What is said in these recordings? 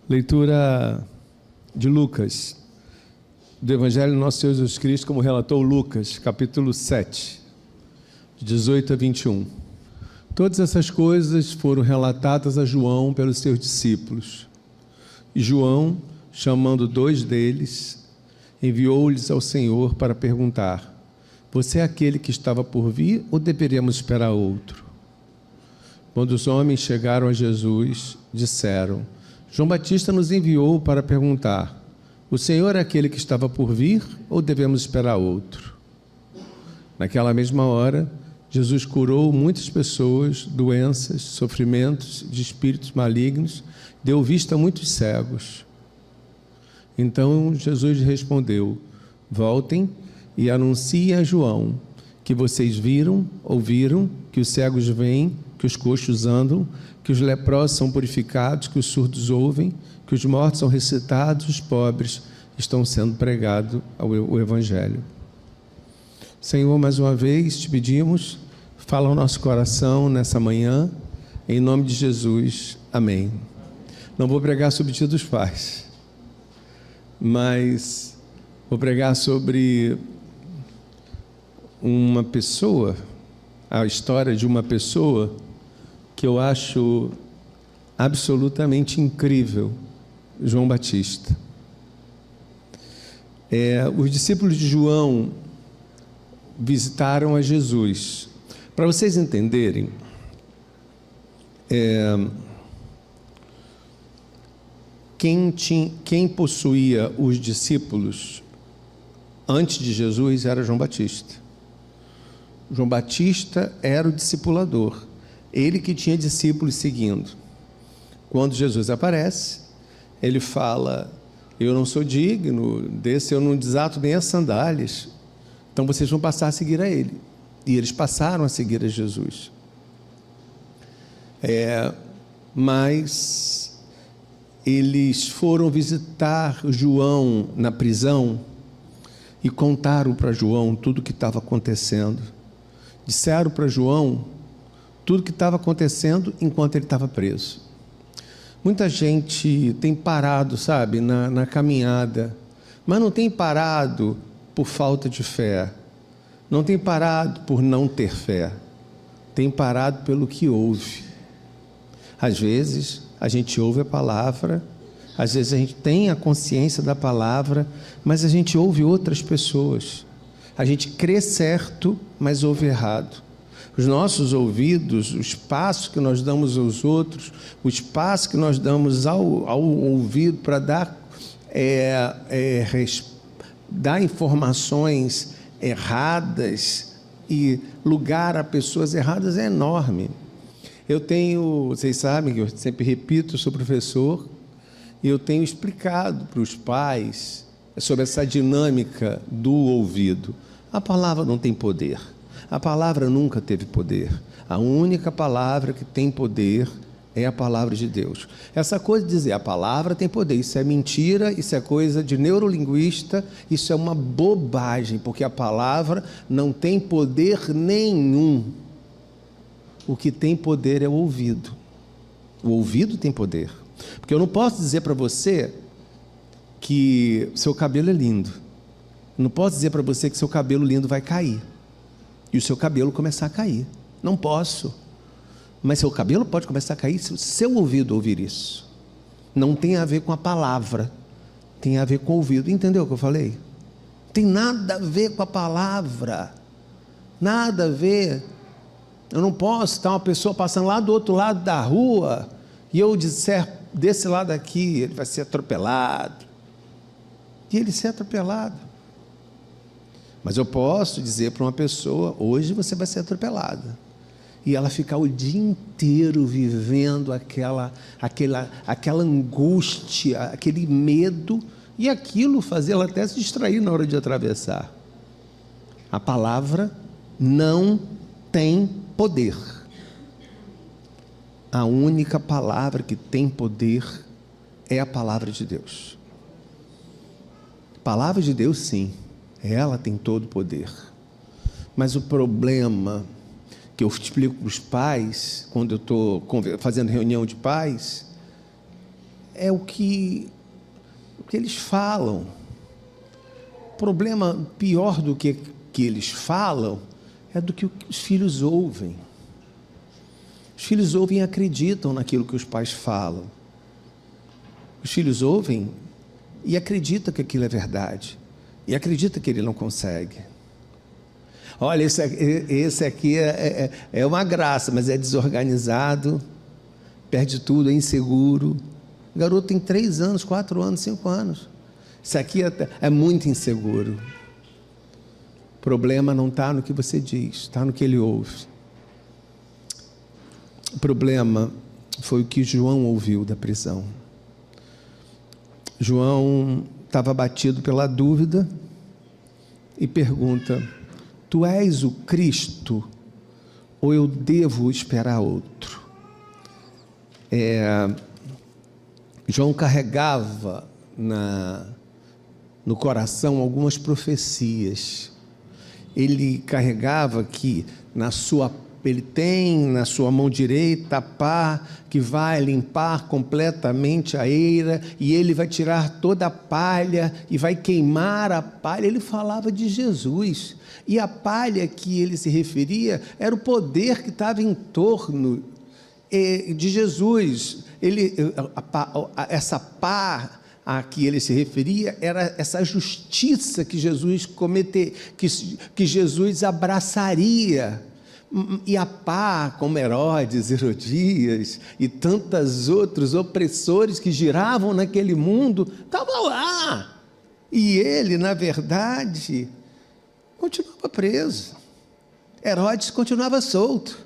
Leitura de Lucas, do Evangelho do nosso Senhor Jesus Cristo, como relatou Lucas, capítulo 7, de 18 a 21. Todas essas coisas foram relatadas a João pelos seus discípulos. E João, chamando 2 deles, enviou-lhes ao Senhor para perguntar: você é aquele que estava por vir ou deveríamos esperar outro? Quando os homens chegaram a Jesus, disseram: João Batista nos enviou para perguntar: o Senhor é aquele que estava por vir ou devemos esperar outro? Naquela mesma hora, Jesus curou muitas pessoas, doenças, sofrimentos de espíritos malignos, deu vista a muitos cegos. Então Jesus respondeu: voltem e anunciem a João que vocês viram, ouviram, que os cegos veem, que os coxos andam, que os leprosos são purificados, que os surdos ouvem, que os mortos são ressuscitados, os pobres estão sendo pregados o Evangelho. Senhor, mais uma vez te pedimos, fala ao nosso coração nessa manhã, em nome de Jesus, amém. Não vou pregar sobre o Dia dos Pais, mas vou pregar sobre uma pessoa, a história de uma pessoa que eu acho absolutamente incrível, João Batista. Os discípulos de João visitaram a Jesus. Para vocês entenderem, quem possuía os discípulos antes de Jesus era João Batista. João Batista era o discipulador, ele que tinha discípulos seguindo. Quando Jesus aparece, ele fala: eu não sou digno desse, eu não desato nem as sandálias, então vocês vão passar a seguir a ele. E eles passaram a seguir a Jesus. Mas eles foram visitar João na prisão e contaram para João tudo o que estava acontecendo. Disseram para João tudo o que estava acontecendo enquanto ele estava preso. Muita gente tem parado, sabe, na caminhada, mas não tem parado por falta de fé, não tem parado por não ter fé, tem parado pelo que ouve. Às vezes a gente ouve a palavra, às vezes a gente tem a consciência da palavra, mas a gente ouve outras pessoas. A gente crê certo, mas ouve errado. Os nossos ouvidos, o espaço que nós damos aos outros, o espaço que nós damos ao ouvido para dar informações erradas e lugar a pessoas erradas é enorme. Vocês sabem que eu sempre repito, eu sou professor, e eu tenho explicado para os pais sobre essa dinâmica do ouvido. A palavra não tem poder. A palavra nunca teve poder. A única palavra que tem poder é a palavra de Deus. Essa coisa de dizer a palavra tem poder, isso é mentira, isso é coisa de neurolinguista, isso é uma bobagem, porque a palavra não tem poder nenhum. O que tem poder é o ouvido. O ouvido tem poder. Porque eu não posso dizer para você que seu cabelo é lindo. Não posso dizer para você que seu cabelo lindo vai cair e o seu cabelo começar a cair. Não posso. Mas seu cabelo pode começar a cair se o seu ouvido ouvir isso. Não tem a ver com a palavra, tem a ver com o ouvido. Entendeu o que eu falei? Tem nada a ver com a palavra, nada a ver. Eu não posso estar uma pessoa passando lá do outro lado da rua e eu disser desse lado aqui, ele vai ser atropelado, e ele ser atropelado. Mas eu posso dizer para uma pessoa: hoje você vai ser atropelada, e ela ficar o dia inteiro vivendo aquela angústia, aquele medo, e aquilo fazer ela até se distrair na hora de atravessar. A palavra não tem poder. A única palavra que tem poder é a palavra de Deus. A palavra de Deus, sim, ela tem todo o poder. Mas o problema que eu explico para os pais, quando eu estou fazendo reunião de pais, é o que eles falam. O problema pior do que eles falam é do que os filhos ouvem. Os filhos ouvem e acreditam naquilo que os pais falam. Os filhos ouvem e acreditam que aquilo é verdade. E acreditam que ele não consegue. Olha, esse aqui é uma graça, mas é desorganizado, perde tudo, é inseguro. O garoto tem 3 anos, 4 anos, 5 anos. Isso aqui é muito inseguro. O problema não está no que você diz, está no que ele ouve. O problema foi o que João ouviu da prisão. João estava abatido pela dúvida e pergunta: tu és o Cristo ou eu devo esperar outro? João carregava no coração algumas profecias. Ele carregava que ele tem na sua mão direita a pá que vai limpar completamente a eira, e ele vai tirar toda a palha e vai queimar a palha. Ele falava de Jesus, e a palha que ele se referia era o poder que estava em torno de Jesus. Essa pá a que ele se referia era essa justiça que Jesus que Jesus abraçaria. E a pá, como Herodes, Herodias e tantos outros opressores que giravam naquele mundo, estavam lá. E ele, na verdade, continuava preso. Herodes continuava solto.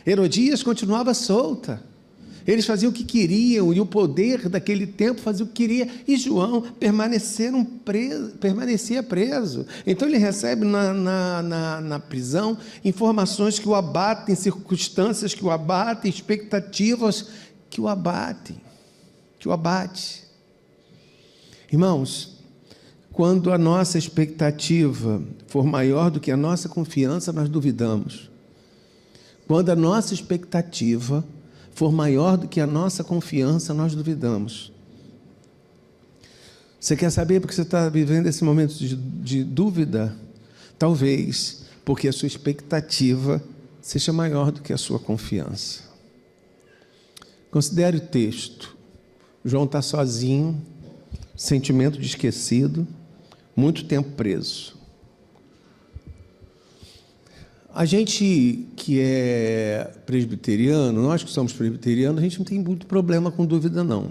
Herodias continuava solta. Eles faziam o que queriam, e o poder daquele tempo fazia o que queria, e João permanecia preso. Então ele recebe na prisão informações que o abatem, circunstâncias que o abatem, expectativas que o abatem, Irmãos, quando a nossa expectativa for maior do que a nossa confiança, nós duvidamos. Quando a nossa expectativa for maior do que a nossa confiança, nós duvidamos. Você quer saber porque você está vivendo esse momento de dúvida? Talvez porque a sua expectativa seja maior do que a sua confiança. Considere o texto. João está sozinho, sentimento de esquecido, muito tempo preso. A gente que é presbiteriano, nós que somos presbiterianos, a gente não tem muito problema com dúvida, não.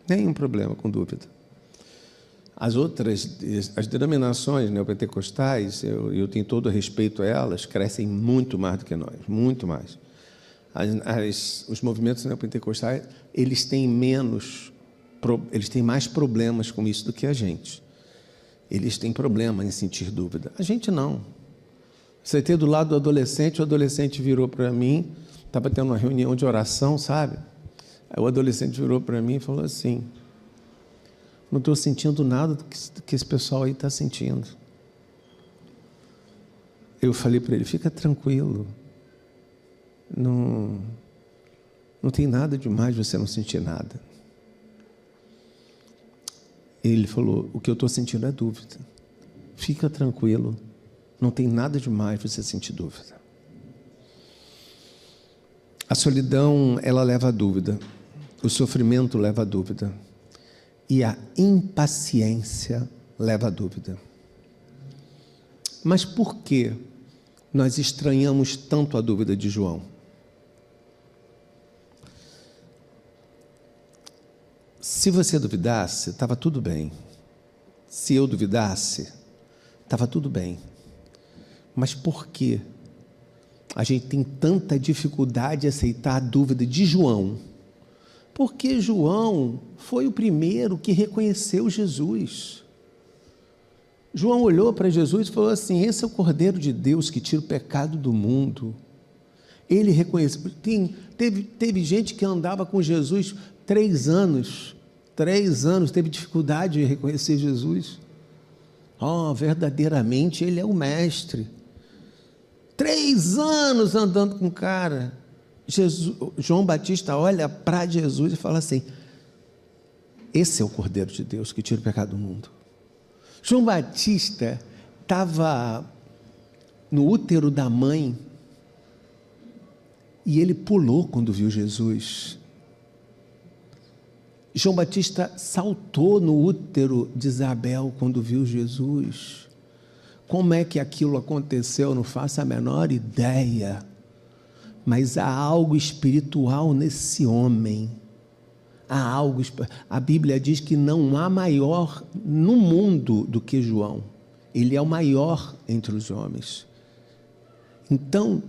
Nenhum problema com dúvida. As denominações neopentecostais, eu tenho todo o respeito a elas, crescem muito mais do que nós, muito mais. Os movimentos neopentecostais, eles têm mais problemas com isso do que a gente. Eles têm problema em sentir dúvida. A gente não. Você tem do lado do adolescente, o adolescente virou para mim, estava tendo uma reunião de oração, sabe? Aí o adolescente virou para mim e falou assim: não estou sentindo nada do que esse pessoal aí está sentindo. Eu falei para ele: fica tranquilo, não tem nada demais você não sentir nada. Ele falou: o que eu estou sentindo é dúvida. Fica tranquilo, não tem nada demais você sentir dúvida. A solidão, ela leva à dúvida. O sofrimento leva à dúvida. E a impaciência leva à dúvida. Mas por que nós estranhamos tanto a dúvida de João? Se você duvidasse, estava tudo bem. Se eu duvidasse, estava tudo bem. Mas por que a gente tem tanta dificuldade em aceitar a dúvida de João? Porque João foi o primeiro que reconheceu Jesus. João olhou para Jesus e falou assim: esse é o Cordeiro de Deus que tira o pecado do mundo. Ele reconheceu. Teve gente que andava com Jesus 3 anos, teve dificuldade de reconhecer Jesus. Verdadeiramente ele é o mestre. 3 anos andando com o cara. João Batista olha para Jesus e fala assim: Esse é o Cordeiro de Deus que tira o pecado do mundo. João Batista estava no útero da mãe e ele pulou quando viu Jesus. João Batista saltou no útero de Isabel quando viu Jesus. Como é que aquilo aconteceu? Não faço a menor ideia. Mas há algo espiritual nesse homem. A Bíblia diz que não há maior no mundo do que João. Ele é o maior entre os homens. Então,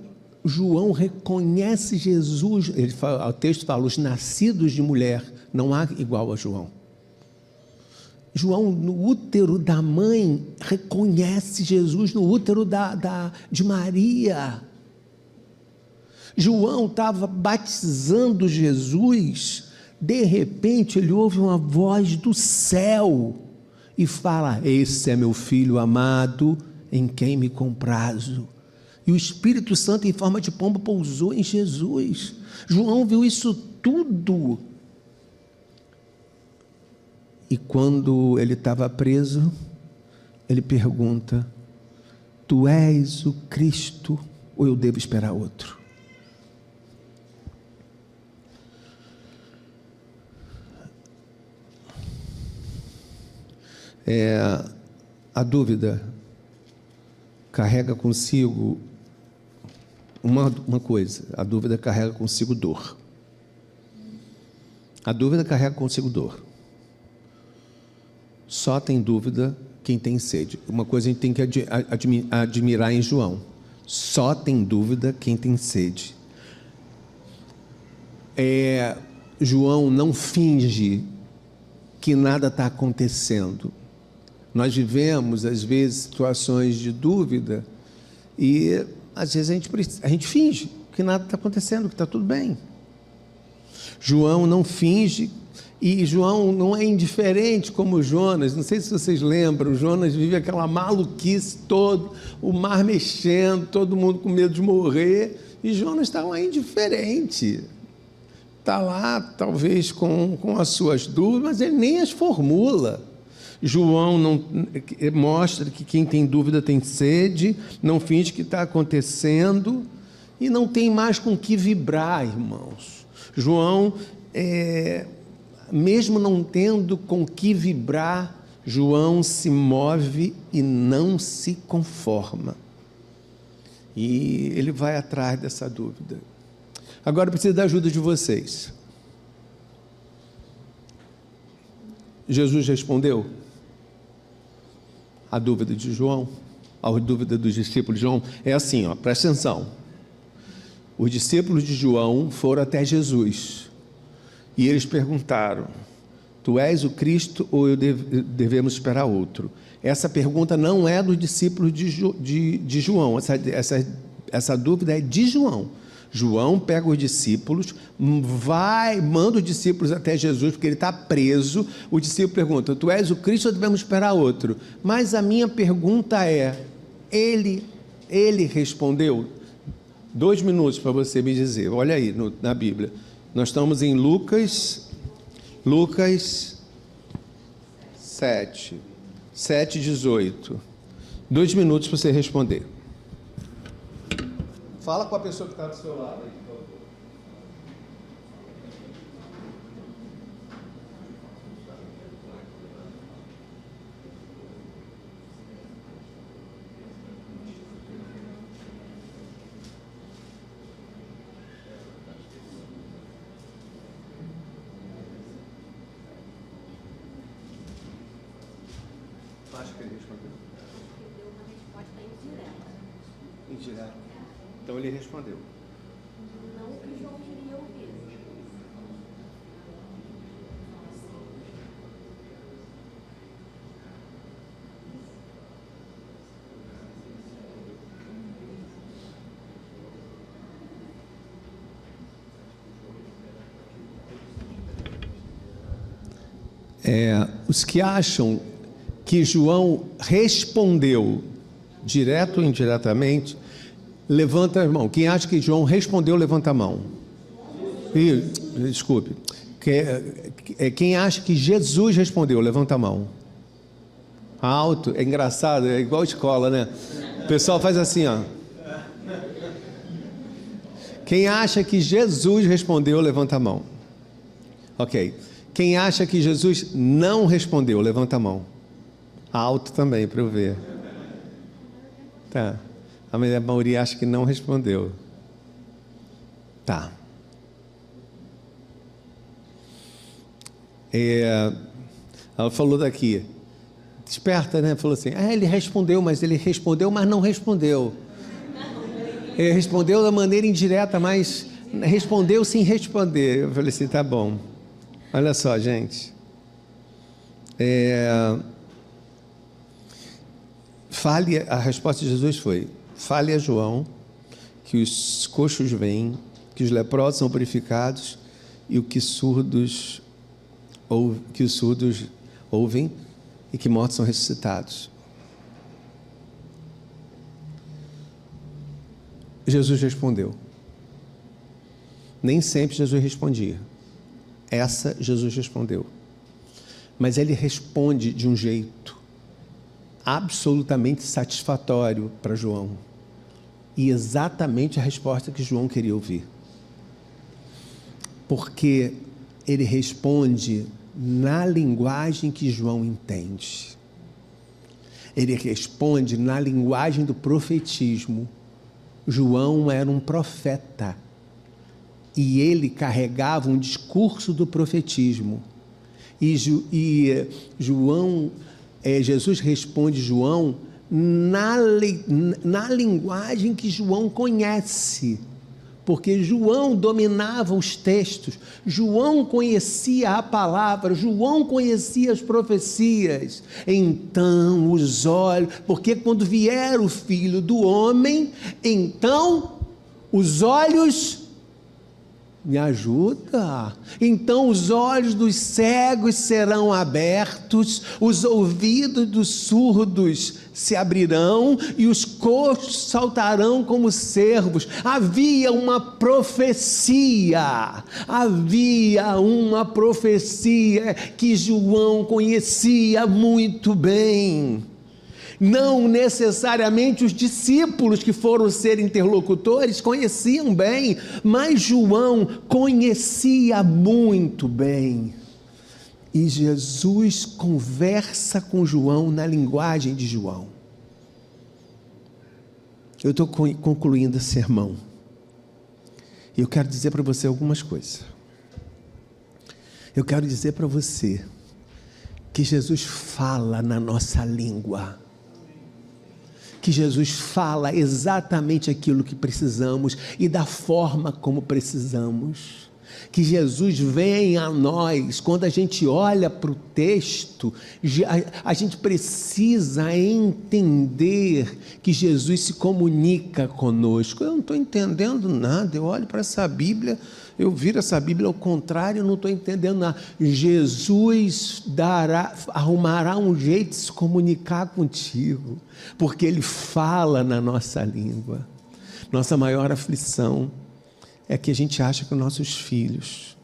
João reconhece Jesus. O texto fala, os nascidos de mulher, não há igual a João. João, no útero da mãe, reconhece Jesus no útero de Maria. João estava batizando Jesus, de repente ele ouve uma voz do céu e fala: esse é meu filho amado, em quem me comprazo. E o Espírito Santo em forma de pomba pousou em Jesus. João viu isso tudo. E quando ele estava preso, ele pergunta: tu és o Cristo ou eu devo esperar outro? A dúvida carrega consigo uma coisa: a dúvida carrega consigo dor. A dúvida carrega consigo dor. Só tem dúvida quem tem sede. Uma coisa a gente tem que admirar em João: só tem dúvida quem tem sede. João não finge que nada está acontecendo. Nós vivemos, às vezes, situações de dúvida e, às vezes, a gente finge que nada está acontecendo, que está tudo bem. João não finge, e João não é indiferente como Jonas. Não sei se vocês lembram, Jonas vive aquela maluquice toda, o mar mexendo, todo mundo com medo de morrer, e Jonas está lá indiferente. Está lá, talvez, com as suas dúvidas, mas ele nem as formula. João não mostra que quem tem dúvida tem sede, não finge que está acontecendo e não tem mais com que vibrar, irmãos. João, mesmo não tendo com que vibrar, João se move e não se conforma. E ele vai atrás dessa dúvida. Agora preciso da ajuda de vocês. Jesus respondeu a dúvida de João, a dúvida dos discípulos de João. É assim, presta atenção. Os discípulos de João foram até Jesus e eles perguntaram: tu és o Cristo ou devemos esperar outro? Essa pergunta não é dos discípulos de João, essa dúvida é de João. João pega os discípulos, manda os discípulos até Jesus, porque ele está preso. O discípulo pergunta: tu és o Cristo ou devemos esperar outro? Mas a minha pergunta é: ele respondeu? 2 minutos para você me dizer. Olha aí na Bíblia, nós estamos em Lucas 7:18. 2 minutos para você responder. Fala com a pessoa que está do seu lado aí, por favor. Acho que ele respondeu. Ele deu uma resposta indireta. Indireta. Então ele respondeu. Não o que João queria ouvir. Os que acham que João respondeu, direto ou indiretamente, levanta a mão. Quem acha que João respondeu, levanta a mão. Desculpe. Quem acha que Jesus respondeu, levanta a mão. Alto, é engraçado, é igual escola, né? O pessoal faz assim, ó. Quem acha que Jesus respondeu, levanta a mão. Ok. Quem acha que Jesus não respondeu, levanta a mão. Alto também, para eu ver. Tá. A maioria acha que não respondeu. Tá. Ela falou daqui. Desperta, né? Falou assim, ele respondeu, mas não respondeu. Ele respondeu da maneira indireta, mas respondeu sem responder. Eu falei assim, tá bom. Olha só, gente. A resposta de Jesus foi, fale a João que os coxos vêm, que os leprosos são purificados e que os surdos ouvem e que mortos são ressuscitados. Jesus respondeu. Nem sempre Jesus respondia. Essa Jesus respondeu. Mas ele responde de um jeito absolutamente satisfatório para João. E exatamente a resposta que João queria ouvir. Porque ele responde na linguagem que João entende. Ele responde na linguagem do profetismo. João era um profeta. E ele carregava um discurso do profetismo. Jesus responde João na linguagem que João conhece. Porque João dominava os textos, João conhecia a palavra, João conhecia as profecias. Então os olhos, porque quando vier o Filho do Homem, então os olhos, me ajuda, então os olhos dos cegos serão abertos, os ouvidos dos surdos se abrirão e os coxos saltarão como cervos. Havia uma profecia que João conhecia muito bem. Não necessariamente os discípulos que foram ser interlocutores conheciam bem, mas João conhecia muito bem. E Jesus conversa com João na linguagem de João. Eu estou concluindo esse sermão. E eu quero dizer para você algumas coisas. Eu quero dizer para você que Jesus fala na nossa língua. Que Jesus fala exatamente aquilo que precisamos e da forma como precisamos. Que Jesus vem a nós, quando a gente olha para o texto, a gente precisa entender que Jesus se comunica conosco. Eu não estou entendendo nada, eu olho para essa Bíblia, eu viro essa Bíblia ao contrário, eu não estou entendendo nada. Jesus arrumará um jeito de se comunicar contigo, porque Ele fala na nossa língua. Nossa maior aflição é que a gente acha que os nossos filhos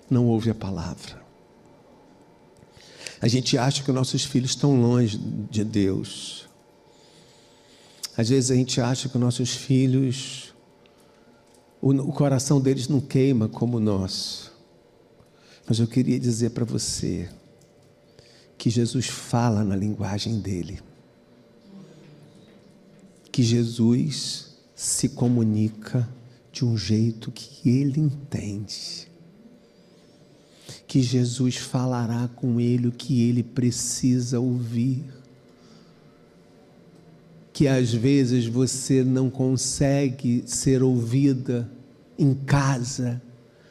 não ouvem a palavra. A gente acha que os nossos filhos estão longe de Deus. Às vezes a gente acha que os nossos filhos, o coração deles não queima como o nosso. Mas eu queria dizer para você que Jesus fala na linguagem dele. Que Jesus se comunica de um jeito que ele entende. Que Jesus falará com ele o que ele precisa ouvir. Que às vezes você não consegue ser ouvida em casa,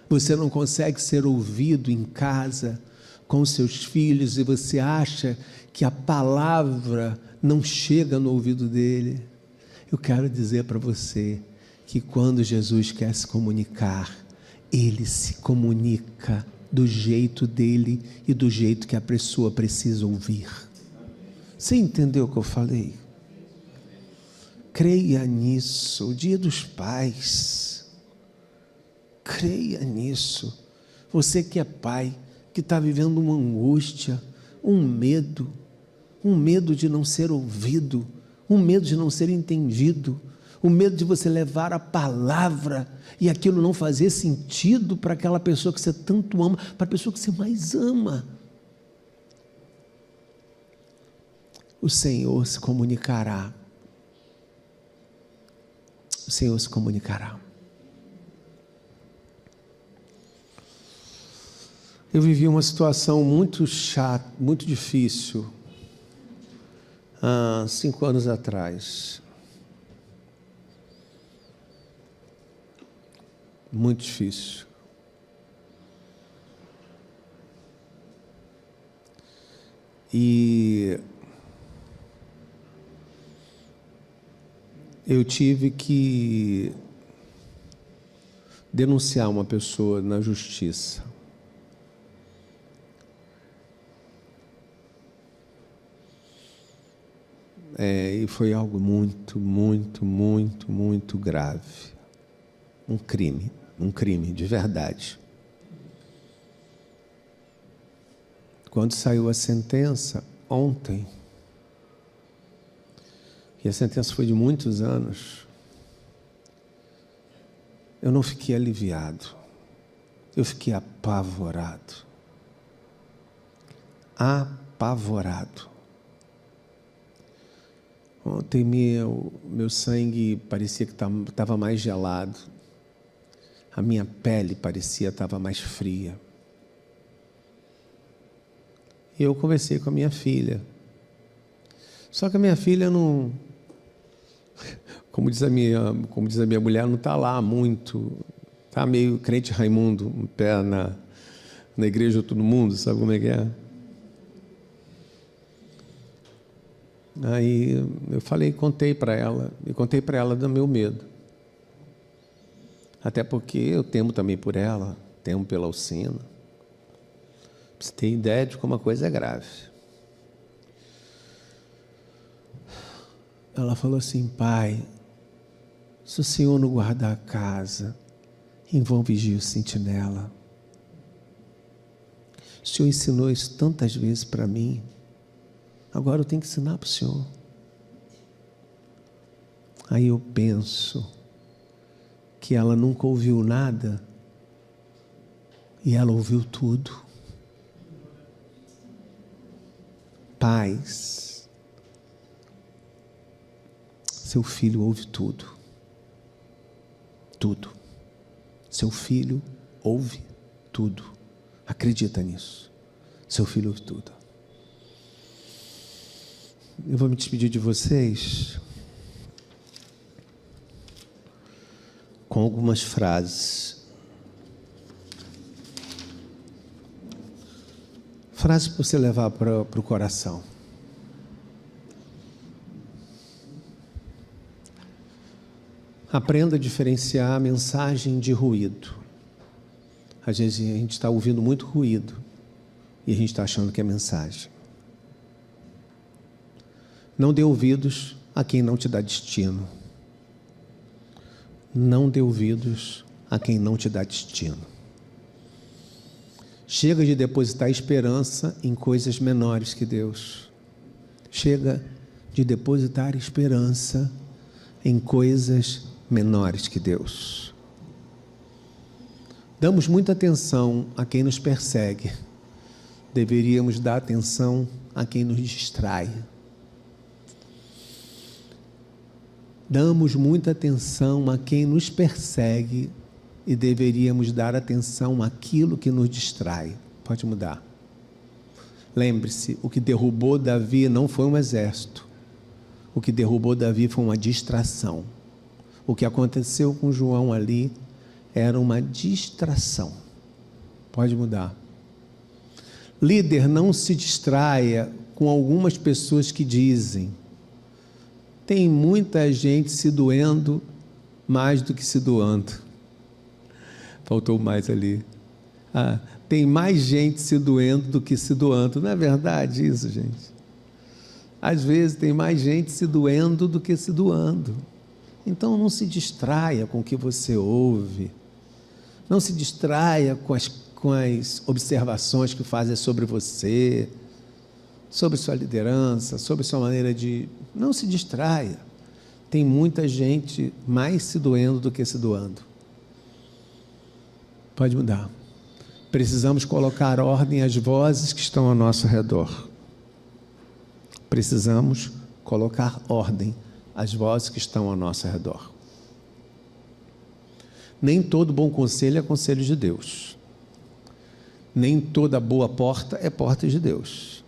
você não consegue ser ouvido em casa com seus filhos e você acha que a palavra não chega no ouvido dele. Eu quero dizer para você que quando Jesus quer se comunicar, Ele se comunica do jeito dele e do jeito que a pessoa precisa ouvir. Você entendeu o que eu falei? Creia nisso, o Dia dos Pais. Creia nisso. Você que é pai, que está vivendo uma angústia, um medo de não ser ouvido, um medo de não ser entendido, o medo de você levar a palavra e aquilo não fazer sentido para aquela pessoa que você tanto ama, para a pessoa que você mais ama. O Senhor se comunicará. O Senhor se comunicará. Eu vivi uma situação muito chata, muito difícil, há 5 anos atrás. Muito difícil. E eu tive que denunciar uma pessoa na justiça. E foi algo muito, muito, muito, muito grave. Um crime de verdade. Quando saiu a sentença, ontem, e a sentença foi de muitos anos, eu não fiquei aliviado, eu fiquei apavorado. Apavorado. Ontem meu sangue parecia que estava mais gelado, a minha pele parecia que estava mais fria. E eu conversei com a minha filha. Só que a minha filha não, como diz a minha mulher, não está lá muito, está meio crente Raimundo, um pé na igreja de todo mundo, sabe como é que é? Aí eu contei para ela do meu medo. Até porque eu temo também por ela, temo pela Alcina. Você tem ideia de como a coisa é grave. Ela falou assim: pai, se o Senhor não guardar a casa, em vão vigia o sentinela. O Senhor ensinou isso tantas vezes para mim, agora eu tenho que ensinar para o Senhor. Aí eu penso que ela nunca ouviu nada e ela ouviu tudo. Pais, seu filho ouve tudo. Tudo. Seu filho ouve tudo. Acredita nisso. Seu filho ouve tudo. Eu vou me despedir de vocês com algumas frases. Frases para você levar para o coração. Aprenda a diferenciar a mensagem de ruído. Às vezes a gente está ouvindo muito ruído e a gente está achando que é mensagem. Não dê ouvidos a quem não te dá destino. Não dê ouvidos a quem não te dá destino. Chega de depositar esperança em coisas menores que Deus. Chega de depositar esperança em coisas menores que Deus. Damos muita atenção a quem nos persegue. Deveríamos dar atenção a quem nos distrai. Damos muita atenção a quem nos persegue e deveríamos dar atenção àquilo que nos distrai. Pode mudar. Lembre-se, o que derrubou Davi não foi um exército. O que derrubou Davi foi uma distração. O que aconteceu com João ali era uma distração. Pode mudar. Líder, não se distraia com algumas pessoas que dizem: tem muita gente se doendo mais do que se doando. Faltou mais ali. Tem mais gente se doendo do que se doando. Não é verdade isso, gente? Às vezes tem mais gente se doendo do que se doando. Então não se distraia com o que você ouve. Não se distraia com as com as observações que fazem sobre você, sobre sua liderança, sobre sua maneira de... Não se distraia. Tem muita gente mais se doendo do que se doando. Pode mudar. Precisamos colocar ordem às vozes que estão ao nosso redor. Precisamos colocar ordem às vozes que estão ao nosso redor. Nem todo bom conselho é conselho de Deus. Nem toda boa porta é porta de Deus.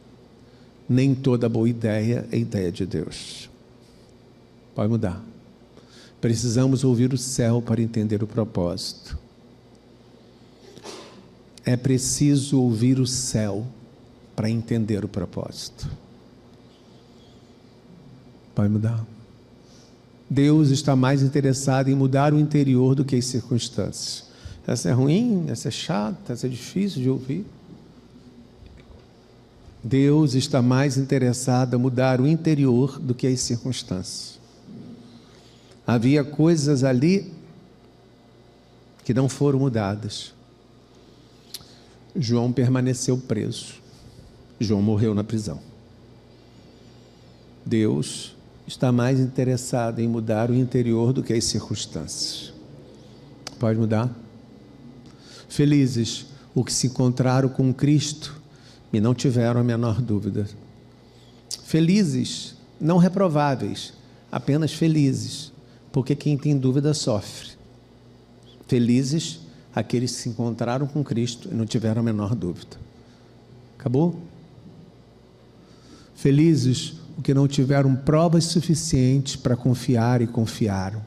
Nem toda boa ideia é ideia de Deus. Pode mudar. Precisamos ouvir o céu para entender o propósito. É preciso ouvir o céu para entender o propósito. Pode mudar. Deus está mais interessado em mudar o interior do que as circunstâncias. Essa é ruim, essa é chata, essa é difícil de ouvir. Deus está mais interessado em mudar o interior do que as circunstâncias. Havia coisas ali que não foram mudadas. João permaneceu preso. João morreu na prisão. Deus está mais interessado em mudar o interior do que as circunstâncias. Pode mudar? Felizes os que se encontraram com Cristo e não tiveram a menor dúvida. Felizes, não reprováveis, apenas felizes, porque quem tem dúvida sofre. Felizes aqueles que se encontraram com Cristo e não tiveram a menor dúvida. Acabou? Felizes os que não tiveram provas suficientes para confiar e confiaram.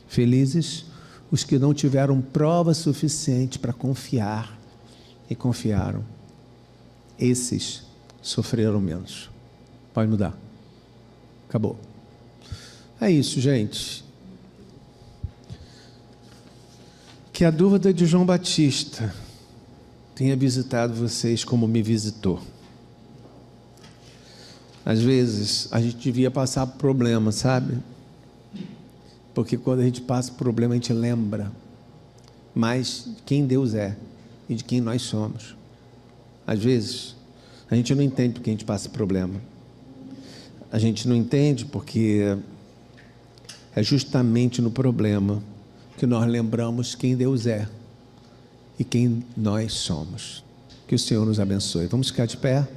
Felizes os que não tiveram prova suficiente para confiar e confiaram. Esses sofreram menos. Pode mudar. Acabou. É isso, gente. Que a dúvida de João Batista tenha visitado vocês como me visitou. Às vezes, a gente devia passar por problema, sabe? Porque quando a gente passa por problema, a gente lembra mais de quem Deus é e de quem nós somos. Às vezes, a gente não entende porque a gente passa por problema. A gente não entende porque é justamente no problema que nós lembramos quem Deus é e quem nós somos. Que o Senhor nos abençoe. Vamos ficar de pé?